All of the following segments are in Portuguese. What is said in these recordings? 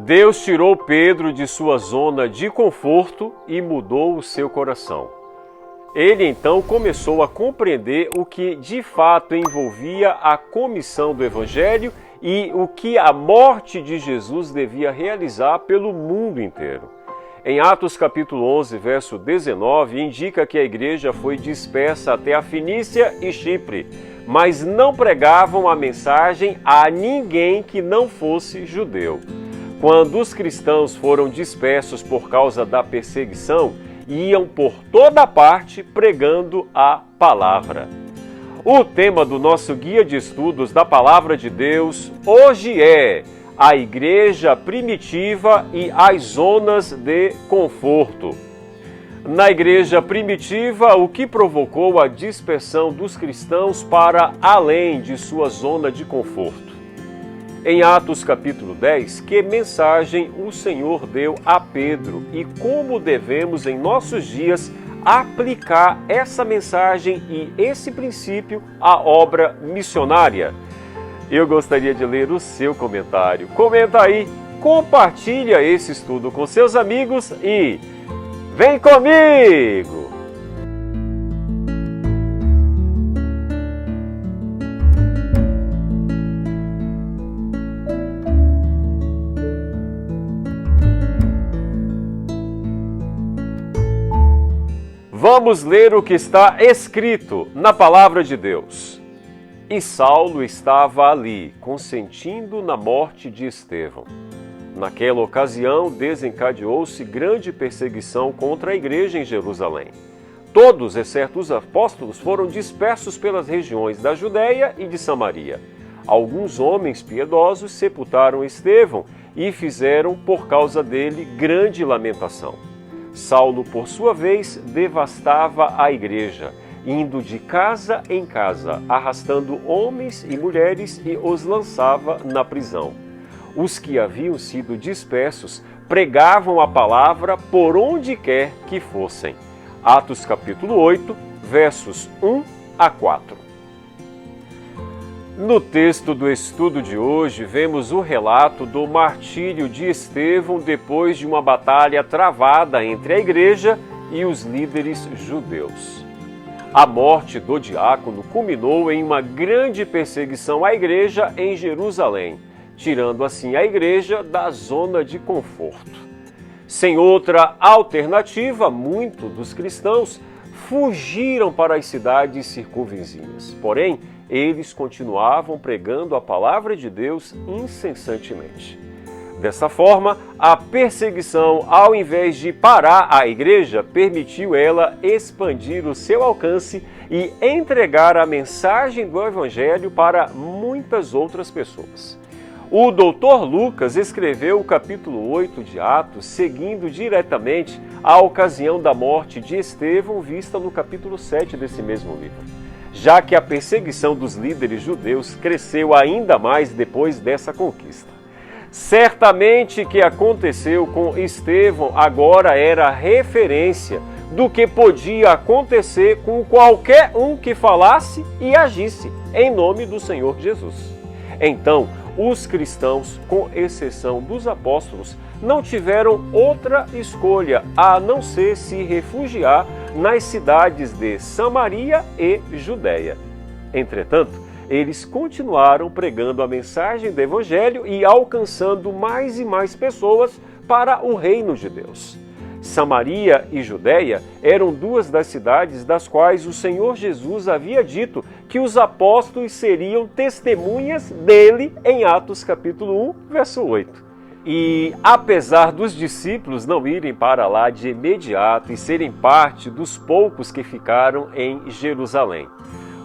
Deus tirou Pedro de sua zona de conforto e mudou o seu coração. Ele então começou a compreender o que de fato envolvia a comissão do Evangelho e o que a morte de Jesus devia realizar pelo mundo inteiro. Em Atos capítulo 11, verso 19, indica que a igreja foi dispersa até a Fenícia e Chipre, mas não pregavam a mensagem a ninguém que não fosse judeu. Quando os cristãos foram dispersos por causa da perseguição, iam por toda parte pregando a palavra. O tema do nosso guia de estudos da Palavra de Deus hoje é a igreja primitiva e as zonas de conforto. Na igreja primitiva, o que provocou a dispersão dos cristãos para além de sua zona de conforto? Em Atos capítulo 10, que mensagem o Senhor deu a Pedro e como devemos em nossos dias aplicar essa mensagem e esse princípio à obra missionária? Eu gostaria de ler o seu comentário. Comenta aí, compartilha esse estudo com seus amigos e vem comigo! Vamos ler o que está escrito na Palavra de Deus. E Saulo estava ali, consentindo na morte de Estevão. Naquela ocasião, desencadeou-se grande perseguição contra a igreja em Jerusalém. Todos, exceto os apóstolos, foram dispersos pelas regiões da Judéia e de Samaria. Alguns homens piedosos sepultaram Estevão e fizeram, por causa dele, grande lamentação. Saulo, por sua vez, devastava a igreja, indo de casa em casa, arrastando homens e mulheres e os lançava na prisão. Os que haviam sido dispersos pregavam a palavra por onde quer que fossem. Atos capítulo 8, versos 1 a 4. No texto do estudo de hoje, vemos o relato do martírio de Estevão depois de uma batalha travada entre a igreja e os líderes judeus. A morte do diácono culminou em uma grande perseguição à igreja em Jerusalém, tirando assim a igreja da zona de conforto. Sem outra alternativa, muitos dos cristãos fugiram para as cidades circunvizinhas. Porém, eles continuavam pregando a palavra de Deus incessantemente. Dessa forma, a perseguição, ao invés de parar a igreja, permitiu ela expandir o seu alcance e entregar a mensagem do Evangelho para muitas outras pessoas. O Dr. Lucas escreveu o capítulo 8 de Atos, seguindo diretamente a ocasião da morte de Estevão, vista no capítulo 7 desse mesmo livro, já que a perseguição dos líderes judeus cresceu ainda mais depois dessa conquista. Certamente o que aconteceu com Estevão agora era referência do que podia acontecer com qualquer um que falasse e agisse em nome do Senhor Jesus. Então, os cristãos, com exceção dos apóstolos, não tiveram outra escolha a não ser se refugiar nas cidades de Samaria e Judéia. Entretanto, eles continuaram pregando a mensagem do Evangelho e alcançando mais e mais pessoas para o reino de Deus. Samaria e Judéia eram duas das cidades das quais o Senhor Jesus havia dito que os apóstolos seriam testemunhas dele em Atos capítulo 1, verso 8. E apesar dos discípulos não irem para lá de imediato e serem parte dos poucos que ficaram em Jerusalém,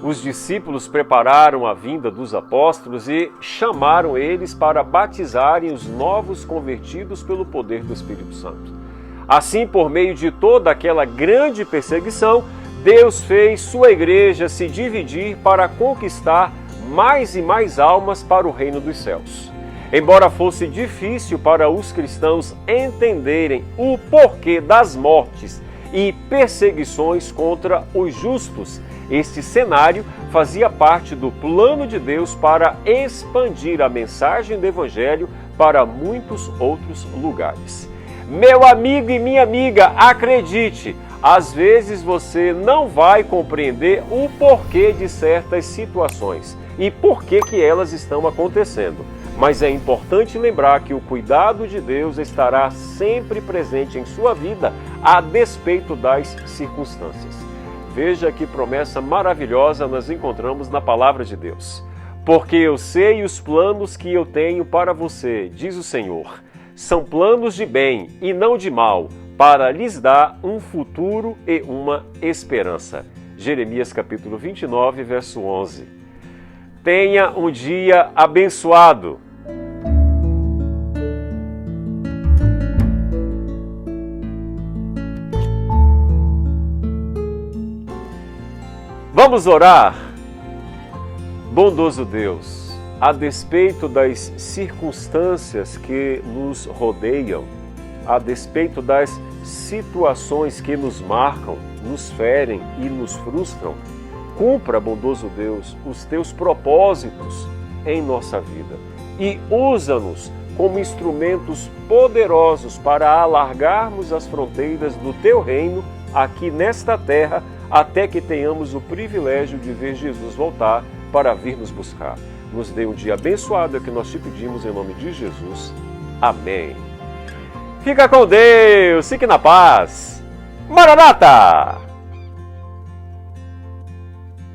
os discípulos prepararam a vinda dos apóstolos e chamaram eles para batizarem os novos convertidos pelo poder do Espírito Santo. Assim, por meio de toda aquela grande perseguição, Deus fez sua igreja se dividir para conquistar mais e mais almas para o reino dos céus. Embora fosse difícil para os cristãos entenderem o porquê das mortes e perseguições contra os justos, este cenário fazia parte do plano de Deus para expandir a mensagem do Evangelho para muitos outros lugares. Meu amigo e minha amiga, acredite, às vezes você não vai compreender o porquê de certas situações e por que elas estão acontecendo. Mas é importante lembrar que o cuidado de Deus estará sempre presente em sua vida, a despeito das circunstâncias. Veja que promessa maravilhosa nós encontramos na palavra de Deus. Porque eu sei os planos que eu tenho para você, diz o Senhor. São planos de bem e não de mal, para lhes dar um futuro e uma esperança. Jeremias capítulo 29, verso 11. Tenha um dia abençoado. Vamos orar? Bondoso Deus, a despeito das circunstâncias que nos rodeiam, a despeito das situações que nos marcam, nos ferem e nos frustram, cumpra, bondoso Deus, os teus propósitos em nossa vida e usa-nos como instrumentos poderosos para alargarmos as fronteiras do teu reino aqui nesta terra, até que tenhamos o privilégio de ver Jesus voltar para vir nos buscar. Nos dê um dia abençoado, é o que nós te pedimos em nome de Jesus. Amém. Fica com Deus, fique na paz. Maranata!